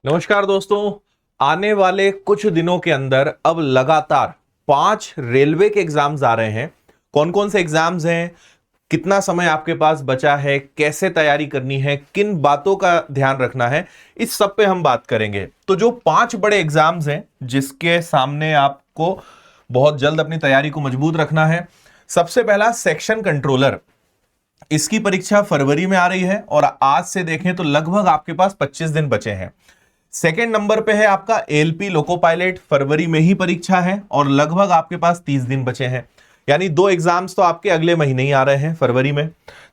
नमस्कार दोस्तों। आने वाले कुछ दिनों के अंदर अब लगातार 5 रेलवे के एग्जाम्स आ रहे हैं। कौन कौन से एग्जाम्स हैं, कितना समय आपके पास बचा है, कैसे तैयारी करनी है, किन बातों का ध्यान रखना है, इस सब पे हम बात करेंगे। तो जो 5 बड़े एग्जाम्स हैं जिसके सामने आपको बहुत जल्द अपनी तैयारी को मजबूत रखना है। सबसे पहला सेक्शन कंट्रोलर, इसकी परीक्षा फरवरी में आ रही है और आज से देखें तो लगभग आपके पास 25 दिन बचे हैं। सेकेंड नंबर पे है आपका एलपी लोको पायलट, फरवरी में ही परीक्षा है और लगभग आपके पास 30 दिन बचे हैं, यानी 2 एग्जाम्स तो आपके अगले महीने ही आ रहे हैं फरवरी में।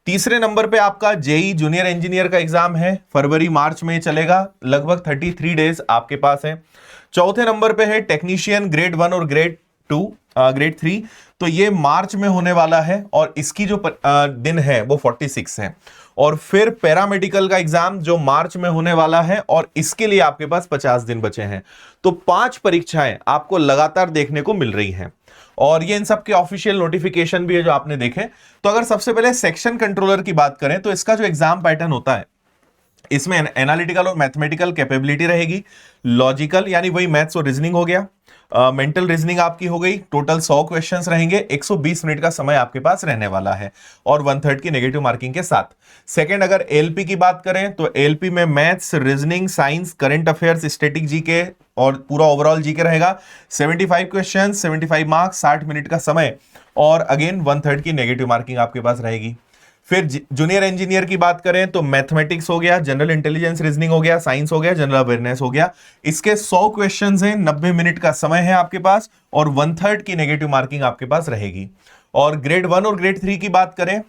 तीसरे नंबर पे आपका जेई जूनियर इंजीनियर का एग्जाम है, फरवरी मार्च में चलेगा, लगभग 33 डेज आपके पास है। चौथे नंबर पे है टेक्नीशियन ग्रेड 1 और ग्रेड 3, तो ये मार्च में होने वाला है और इसकी जो दिन है वो 46 है। और फिर पैरामेडिकल का एग्जाम जो मार्च में होने वाला है और इसके लिए आपके पास 50 दिन बचे हैं। तो 5 परीक्षाएं आपको लगातार देखने को मिल रही हैं और ये इन सब के ऑफिशियल नोटिफिकेशन भी है जो आपने देखे। तो अगर सबसे पहले सेक्शन कंट्रोलर की बात करें तो इसका जो एग्जाम पैटर्न होता है, इसमें एनालिटिकल और मैथमेटिकल कैपेबिलिटी रहेगी, लॉजिकल यानी वही मैथ्स और रीजनिंग हो गया, मेंटल रीजनिंग आपकी हो गई। टोटल 100 क्वेश्चंस रहेंगे, 120 मिनट का समय आपके पास रहने वाला है और 1/3 की नेगेटिव मार्किंग के साथ। सेकंड, अगर एलपी की बात करें तो एलपी में maths, reasoning, science, current affairs, static GK और पूरा ओवरऑल जीके रहेगा। 75 क्वेश्चन, 75 मार्क्स, 60 मिनट का समय और अगेन 1/3 की नेगेटिव मार्किंग आपके पास रहेगी। फिर जूनियर इंजीनियर की बात करें तो मैथमेटिक्स हो गया, जनरल इंटेलिजेंस रीजनिंग हो गया, साइंस हो गया, जनरल अवेयरनेस हो गया। इसके 100 क्वेश्चंस हैं, 90 मिनट का समय है आपके पास और 1/3 की नेगेटिव मार्किंग आपके पास रहेगी। और ग्रेड 1 और ग्रेड 3 की बात करें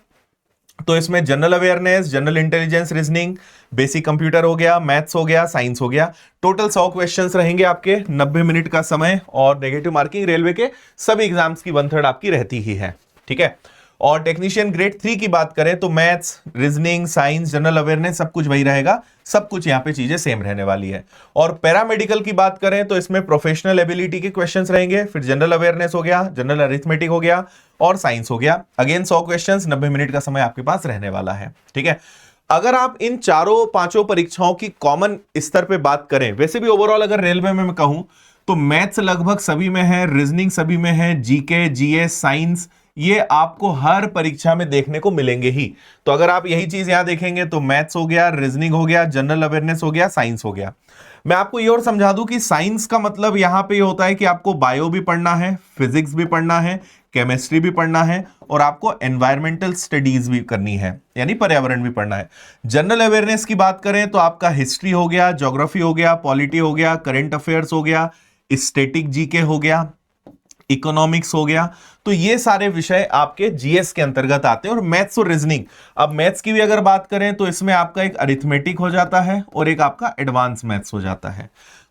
तो इसमें general awareness, general intelligence reasoning, basic computer हो गया, मैथ्स हो गया, साइंस हो गया। टोटल 100 क्वेश्चंस रहेंगे आपके, 90 मिनट का समय और नेगेटिव मार्किंग रेलवे के सभी एग्जाम्स की 1/3 आपकी रहती ही है। ठीक है। और टेक्नीशियन ग्रेड 3 की बात करें तो maths, reasoning, science, general awareness सब कुछ वही रहेगा, सब कुछ यहां पे चीजें सेम रहने वाली है। और पैरामेडिकल की बात करें तो इसमें प्रोफेशनल एबिलिटी के क्वेश्चंस रहेंगे, फिर जनरल अवेयरनेस हो गया, जनरल अरिथमेटिक हो गया और साइंस हो गया। अगेन 100 क्वेश्चंस, 90 मिनट का समय आपके पास रहने वाला है। ठीक है। अगर आप इन चारों पांचों परीक्षाओं की कॉमन स्तर पे बात करें, वैसे भी ओवरऑल अगर रेलवे में मैं कहूं तो मैथ्स लगभग सभी में है, रीजनिंग सभी में है, जीके, जीएस, साइंस ये आपको हर परीक्षा में देखने को मिलेंगे ही। तो अगर आप यही चीज यहां देखेंगे तो मैथ्स हो गया, रीजनिंग हो गया, जनरल अवेयरनेस हो गया, साइंस हो गया। मैं आपको ये और समझा दूं कि साइंस का मतलब यहां पे ये होता है कि आपको बायो भी पढ़ना है, फिजिक्स भी पढ़ना है, केमिस्ट्री भी पढ़ना है और आपको एनवायरमेंटल स्टडीज भी करनी है, यानी पर्यावरण भी पढ़ना है। जनरल अवेयरनेस की बात करें तो आपका हिस्ट्री हो गया, ज्योग्राफी हो गया, पॉलिटी हो गया, करंट अफेयर्स हो गया, स्टैटिक जीके हो गया, इकोनॉमिक्स हो गया। तो ये सारे विषय आपके जीएस के अंतर्गत आते हैं। और मैथ्स और रीजनिंग, अब मैथ्स की भी अगर बात करें तो इसमें आपका एक अरिथमेटिक हो जाता है और एक आपका एडवांस मैथ्स हो जाता है।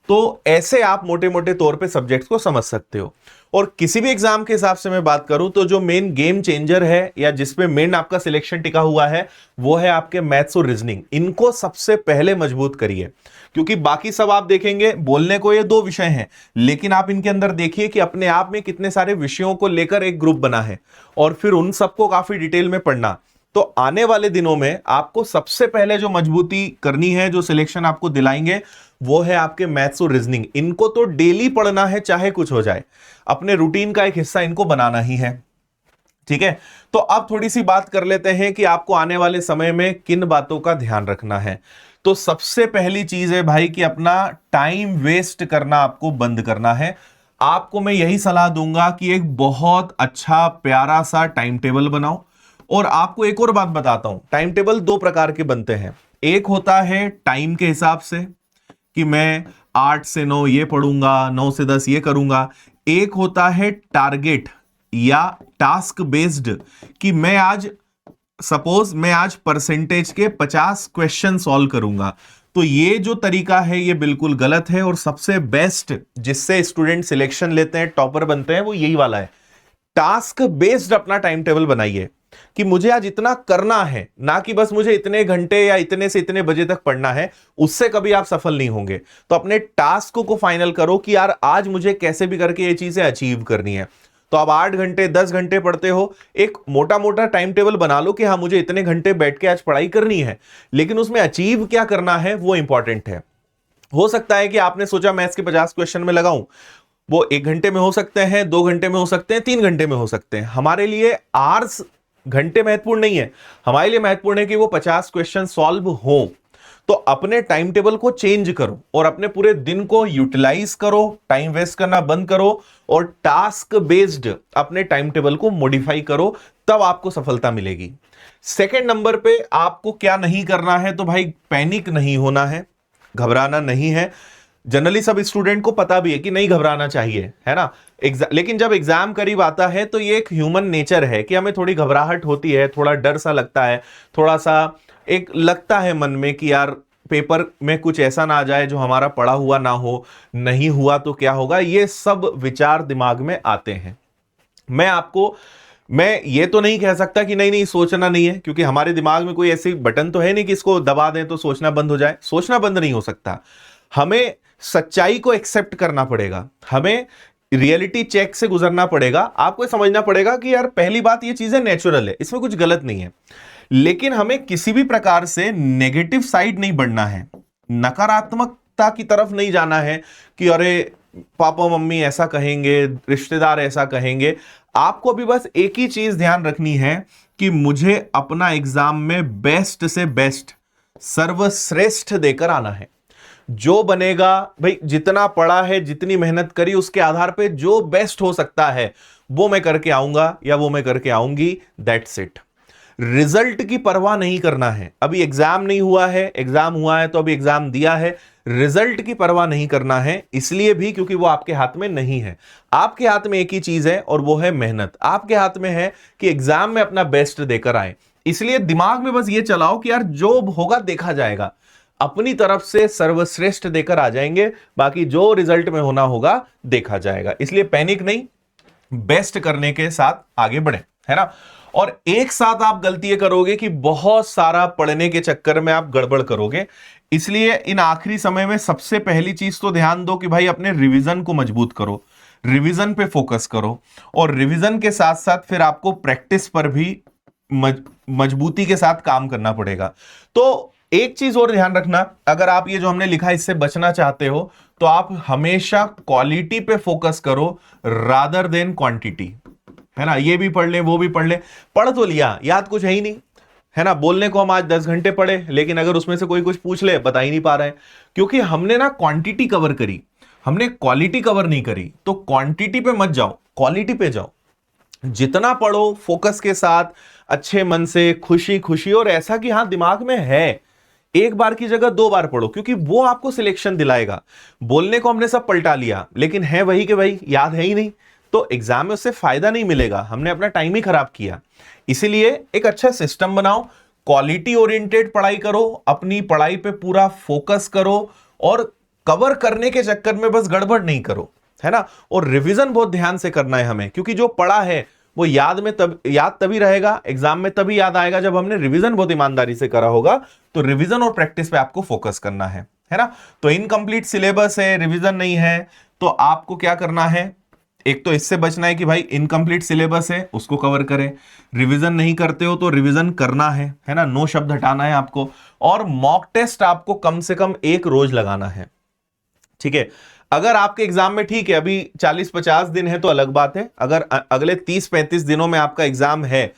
तो ऐसे आप मोटे मोटे तौर पे सब्जेक्ट्स को समझ सकते हो। और किसी भी एग्जाम के हिसाब से मैं बात करूं तो जो मेन गेम चेंजर है या जिसपे मेन आपका सिलेक्शन टिका हुआ है वो है आपके मैथ्स और रीजनिंग। इनको सबसे पहले मजबूत करिए, क्योंकि बाकी सब आप देखेंगे बोलने को ये 2 विषय हैं, लेकिन आप इनके अंदर देखिए कि अपने आप में कितने सारे विषयों को लेकर एक ग्रुप बना है और फिर उन सबको काफी डिटेल में पढ़ना। तो आने वाले दिनों में आपको सबसे पहले जो मजबूती करनी है, जो सिलेक्शन आपको दिलाएंगे, वो है आपके मैथ्स और रीजनिंग। इनको तो डेली पढ़ना है, चाहे कुछ हो जाए, अपने रूटीन का एक हिस्सा इनको बनाना ही है। ठीक है। तो अब थोड़ी सी बात कर लेते हैं कि आपको आने वाले समय में किन बातों का ध्यान रखना है। तो सबसे पहली चीज है भाई कि अपना टाइम वेस्ट करना आपको बंद करना है। आपको मैं यही सलाह दूंगा कि एक बहुत अच्छा प्यारा सा टाइम टेबल बनाओ। और आपको एक और बात बताता हूं, टाइम टेबल 2 प्रकार के बनते हैं। एक होता है टाइम के हिसाब से कि मैं 8 से 9 ये पढ़ूंगा, 9 से 10 ये करूंगा। एक होता है टारगेट या टास्क बेस्ड कि मैं आज सपोज मैं आज परसेंटेज के 50 क्वेश्चन सॉल्व करूंगा। तो ये जो तरीका है ये बिल्कुल गलत है और सबसे बेस्ट जिससे स्टूडेंट सिलेक्शन लेते हैं, टॉपर बनते हैं, वो यही वाला है। टास्क बेस्ड अपना टाइम टेबल बनाइए कि मुझे आज इतना करना है, ना कि बस मुझे इतने घंटे या इतने से इतने बजे तक पढ़ना है। उससे कभी आप सफल नहीं होंगे। तो अपने टास्क को फाइनल करो कि यार आज मुझे कैसे भी करके ये चीजें अचीव करनी है। तो आप 8 घंटे 10 घंटे पढ़ते हो, एक मोटा मोटा टाइम टेबल बना लो कि हाँ मुझे इतने घंटे बैठ के आज पढ़ाई करनी है, लेकिन उसमें अचीव क्या करना है वो इंपॉर्टेंट है। हो सकता है कि आपने सोचा मैथ्स के 50 क्वेश्चन में लगाऊं, वो 1 घंटे में हो सकते हैं, 2 घंटे में हो सकते हैं, 3 घंटे में हो सकते हैं। हमारे लिए आवर्स, घंटे महत्वपूर्ण नहीं है, हमारे लिए महत्वपूर्ण है कि वो 50 क्वेश्चन सॉल्व हो। तो अपने टाइम टेबल को चेंज करो और अपने पूरे दिन को यूटिलाइज करो, टाइम वेस्ट करना बंद करो और टास्क बेस्ड अपने टाइम टेबल को मॉडिफाई करो, तब आपको सफलता मिलेगी। सेकंड नंबर पे आपको क्या नहीं करना है, तो भाई पैनिक नहीं होना है, घबराना नहीं है। जनरली सब स्टूडेंट को पता भी है कि नहीं घबराना चाहिए, है ना। लेकिन जब एग्जाम करीब आता है तो ये एक ह्यूमन नेचर है कि हमें थोड़ी घबराहट होती है, थोड़ा डर सा लगता है, थोड़ा सा एक लगता है मन में कि यार पेपर में कुछ ऐसा ना आ जाए जो हमारा पढ़ा हुआ ना हो, नहीं हुआ तो क्या होगा, ये सब विचार दिमाग में आते हैं। मैं ये तो नहीं कह सकता कि नहीं नहीं सोचना नहीं है, क्योंकि हमारे दिमाग में कोई ऐसी बटन तो है नहीं कि इसको दबा दें तो सोचना बंद हो जाए। सोचना बंद नहीं हो सकता, हमें सच्चाई को एक्सेप्ट करना पड़ेगा, हमें रियलिटी चेक से गुजरना पड़ेगा। आपको समझना पड़ेगा कि यार पहली बात ये चीजें नेचुरल है, इसमें कुछ गलत नहीं है, लेकिन हमें किसी भी प्रकार से नेगेटिव साइड नहीं बढ़ना है, नकारात्मकता की तरफ नहीं जाना है कि अरे पापा मम्मी ऐसा कहेंगे, रिश्तेदार ऐसा कहेंगे। आपको अभी बस एक ही चीज ध्यान रखनी है कि मुझे अपना एग्जाम में बेस्ट से बेस्ट, सर्वश्रेष्ठ देकर आना है। जो बनेगा भाई, जितना पढ़ा है, जितनी मेहनत करी, उसके आधार पे जो बेस्ट हो सकता है वो मैं करके आऊंगा या वो मैं करके आऊंगी, दैट्स इट। रिजल्ट की परवाह नहीं करना है। अभी एग्जाम नहीं हुआ है, एग्जाम हुआ है तो अभी एग्जाम दिया है, रिजल्ट की परवाह नहीं करना है, इसलिए भी क्योंकि वो आपके हाथ में नहीं है। आपके हाथ में एक ही चीज है और वो है मेहनत। आपके हाथ में है कि एग्जाम में अपना बेस्ट देकर आए, इसलिए दिमाग में बस ये चलाओ कि यार जो होगा देखा जाएगा, अपनी तरफ से सर्वश्रेष्ठ देकर आ जाएंगे, बाकी जो रिजल्ट में होना होगा देखा जाएगा। इसलिए पैनिक नहीं, बेस्ट करने के साथ आगे बढ़े, है ना। और एक साथ आप गलती करोगे कि बहुत सारा पढ़ने के चक्कर में आप गड़बड़ करोगे। इसलिए इन आखिरी समय में सबसे पहली चीज तो ध्यान दो कि भाई अपने रिवीजन को मजबूत करो, रिवीजन पे फोकस करो, और रिवीजन के साथ साथ फिर आपको प्रैक्टिस पर भी मजबूती के साथ काम करना पड़ेगा। तो एक चीज और ध्यान रखना, अगर आप ये जो हमने लिखा इससे बचना चाहते हो तो आप हमेशा क्वालिटी पे फोकस करो रादर देन क्वांटिटी, है ना। ये भी पढ़ ले, वो भी पढ़ ले, पढ़ तो लिया, याद कुछ है ही नहीं, है ना। बोलने को हम आज 10 घंटे पढ़े, लेकिन अगर उसमें से कोई कुछ पूछ ले बता ही नहीं पा रहे हैं, क्योंकि हमने ना क्वांटिटी कवर करी, हमने क्वालिटी कवर नहीं करी। तो क्वांटिटी पे मत जाओ, क्वालिटी पे जाओ। जितना पढ़ो फोकस के साथ, अच्छे मन से, खुशी खुशी, और ऐसा कि हाँ दिमाग में है, एक बार की जगह 2 बार पढ़ो, क्योंकि वो आपको सिलेक्शन दिलाएगा। बोलने को हमने सब पलटा लिया, लेकिन है वही के वही, याद है ही नहीं, तो एग्जाम में उससे फायदा नहीं मिलेगा, हमने अपना टाइम ही खराब किया। इसीलिए एक अच्छा सिस्टम बनाओ, क्वालिटी ओरिएंटेड पढ़ाई करो, अपनी पढ़ाई पे पूरा फोकस करो, और कवर करने के चक्कर में बस गड़बड़ नहीं करो, है ना। और रिवीजन बहुत ध्यान से करना है हमें, क्योंकि जो पढ़ा है वो याद तभी रहेगा, एग्जाम में तभी याद आएगा जब हमने रिवीजन बहुत ईमानदारी से करा होगा। तो रिवीजन और प्रैक्टिस पे आपको फोकस करना है ना। तो इनकम्प्लीट सिलेबस है, रिवीजन नहीं है, तो आपको क्या करना है, एक तो इससे बचना है कि भाई इनकम्प्लीट सिलेबस है उसको कवर करें, रिवीजन नहीं करते हो तो रिवीजन करना है ना, नो शब्द हटाना है आपको, और मॉक टेस्ट आपको कम से कम 1 रोज लगाना है, ठीक है। अगर आपके एग्जाम में, ठीक है अभी 40-50 दिन है तो अलग बात है, अगर अगले 30-35 दिनों में आपका एग्जाम है,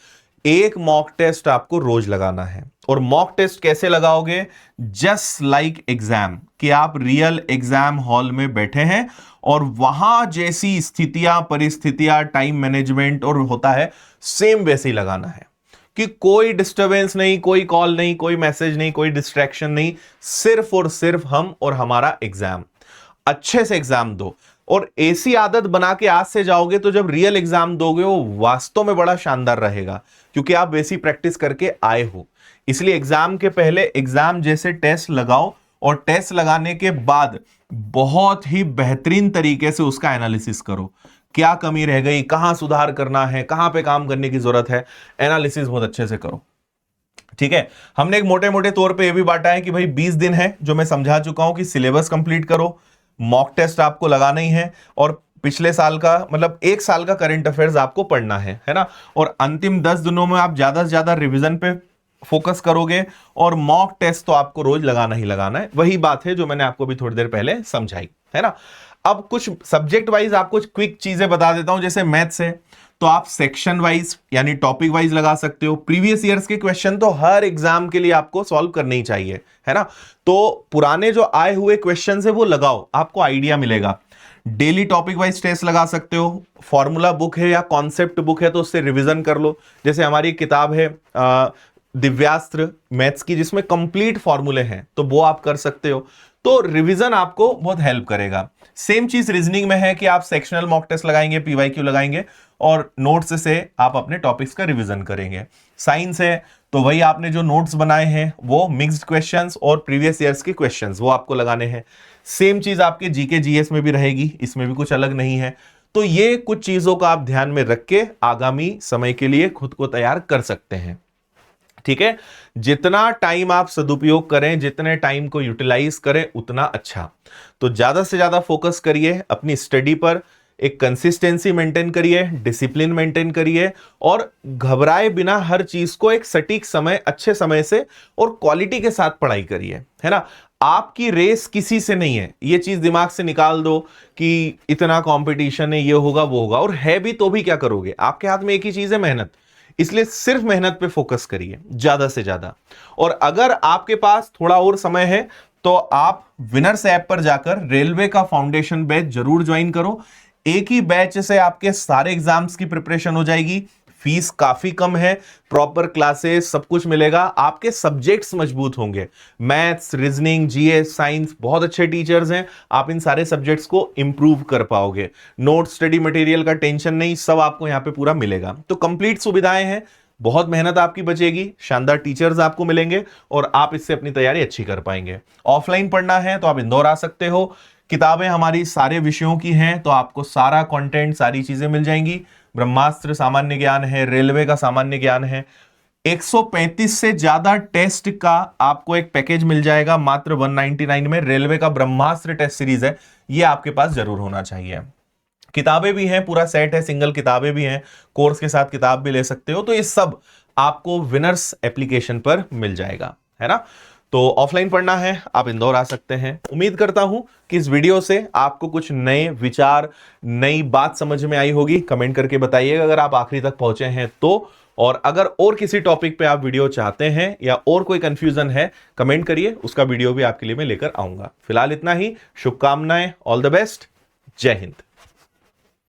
1 मॉक टेस्ट आपको रोज लगाना है। और मॉक टेस्ट कैसे लगाओगे, जस्ट लाइक एग्जाम, कि आप रियल एग्जाम हॉल में बैठे हैं और वहां जैसी स्थितियां, परिस्थितियां, टाइम मैनेजमेंट और होता है, सेम वैसे ही लगाना है, कि कोई डिस्टरबेंस नहीं, कोई कॉल नहीं, कोई मैसेज नहीं, कोई डिस्ट्रैक्शन नहीं, सिर्फ और सिर्फ हम और हमारा एग्जाम। अच्छे से एग्जाम दो, और ऐसी आदत बना के आज से जाओगे तो जब रियल एग्जाम दोगे वो वास्तव में बड़ा शानदार रहेगा, क्योंकि आप वैसी प्रैक्टिस करके आए हो। इसलिए एग्जाम के पहले एग्जाम जैसे टेस्ट लगाओ, और टेस्ट लगाने के बाद बहुत ही बेहतरीन तरीके से उसका एनालिसिस करो, क्या कमी रह गई, कहां सुधार करना है, कहां पे काम करने की जरूरत है, एनालिसिस बहुत अच्छे से करो, ठीक है। हमने एक मोटे मोटे तौर पे ये भी बांटा है कि भाई 20 दिन है, जो मैं समझा चुका हूं कि सिलेबस कंप्लीट करो, मॉक टेस्ट आपको लगाना ही है, और पिछले साल का मतलब 1 साल का करंट अफेयर्स आपको पढ़ना है ना। और अंतिम 10 दिनों में आप ज्यादा से ज्यादा रिवीजन पे फोकस करोगे और मॉक टेस्ट तो आपको रोज लगाना ही लगाना है। वही बात है जो मैंने आपको भी थोड़ी देर पहले समझाई, है ना। अब कुछ सब्जेक्ट वाइज आपको क्विक चीजें बता देता हूं। जैसे मैथ्स है तो आप सेक्शन वाइज यानी टॉपिक वाइज लगा सकते हो। प्रीवियस ईयर्स के क्वेश्चन तो हर एग्जाम के लिए आपको सॉल्व करने ही चाहिए, है ना। तो पुराने जो आए हुए क्वेश्चन है वो लगाओ, आपको आइडिया मिलेगा। डेली टॉपिक वाइज टेस्ट लगा सकते हो। फॉर्मूला बुक है या कॉन्सेप्ट बुक है तो उससे रिवीजन कर लो। जैसे हमारी किताब है दिव्यास्त्र मैथ्स की, जिसमें कंप्लीट फॉर्मूले हैं, तो वो आप कर सकते हो। तो रिवीजन आपको बहुत हेल्प करेगा। सेम चीज रीजनिंग में है कि आप सेक्शनल मॉक टेस्ट लगाएंगे, पीवाईक्यू लगाएंगे और नोट्स से आप अपने टॉपिक्स का रिवीजन करेंगे। साइंस है तो वही आपने जो नोट्स बनाए हैं वो मिक्स्ड क्वेश्चंस और प्रीवियस ईयर्स के क्वेश्चंस वो आपको लगाने हैं। सेम चीज आपके जीके जीएस में भी रहेगी, इसमें भी कुछ अलग नहीं है। तो ये कुछ चीजों का आप ध्यान में रख के आगामी समय के लिए खुद को तैयार कर सकते हैं, ठीक है। जितना टाइम आप सदुपयोग करें, जितने टाइम को यूटिलाइज करें उतना अच्छा। तो ज्यादा से ज्यादा फोकस करिए अपनी स्टडी पर, एक कंसिस्टेंसी मेंटेन करिए, डिसिप्लिन मेंटेन करिए और घबराए बिना हर चीज को एक सटीक समय, अच्छे समय से और क्वालिटी के साथ पढ़ाई करिए, है ना। आपकी रेस किसी से नहीं है, ये चीज दिमाग से निकाल दो कि इतना कंपटीशन है, ये होगा वो होगा, और है भी तो भी क्या करोगे। आपके हाथ में एक ही चीज है, मेहनत। इसलिए सिर्फ मेहनत पे फोकस करिए ज्यादा से ज्यादा। और अगर आपके पास थोड़ा और समय है तो आप विनर्स ऐप पर जाकर रेलवे का फाउंडेशन बैच जरूर ज्वाइन करो। एक ही बैच से आपके सारे एग्जाम्स की प्रिपरेशन हो जाएगी। फीस काफी कम है, प्रॉपर क्लासेस सब कुछ मिलेगा, आपके सब्जेक्ट्स मजबूत होंगे। मैथ्स, रीजनिंग, जीएस, साइंस, बहुत अच्छे टीचर्स हैं, आप इन सारे सब्जेक्ट्स को इंप्रूव कर पाओगे। नोट, स्टडी मटेरियल का टेंशन नहीं, सब आपको यहां पे पूरा मिलेगा। तो कंप्लीट सुविधाएं हैं, बहुत मेहनत आपकी बचेगी, शानदार टीचर्स आपको मिलेंगे और आप इससे अपनी तैयारी अच्छी कर पाएंगे। ऑफलाइन पढ़ना है तो आप इंदौर आ सकते हो। किताबें हमारी सारे विषयों की हैं, तो आपको सारा कंटेंट, सारी चीजें मिल जाएंगी। ब्रह्मास्त्र सामान्य ज्ञान है, रेलवे का सामान्य ज्ञान है। 135 से ज्यादा टेस्ट का आपको एक पैकेज मिल जाएगा मात्र 199 में। रेलवे का ब्रह्मास्त्र टेस्ट सीरीज है, ये आपके पास जरूर होना चाहिए। किताबें भी हैं, पूरा सेट है, सिंगल किताबें भी हैं, कोर्स के साथ किताब भी ले सकते हो। तो ये सब आपको विनर्स एप्लीकेशन पर मिल जाएगा, है ना। तो ऑफलाइन पढ़ना है, आप इंदौर आ सकते हैं। उम्मीद करता हूं कि इस वीडियो से आपको कुछ नए विचार, नई बात समझ में आई होगी। कमेंट करके बताइएगा अगर आप आखिरी तक पहुंचे हैं तो। और अगर और किसी टॉपिक पे आप वीडियो चाहते हैं या और कोई कंफ्यूजन है, कमेंट करिए, उसका वीडियो भी आपके लिए मैं लेकर आऊंगा। फिलहाल इतना ही, शुभकामनाएं, ऑल द बेस्ट, जय हिंद।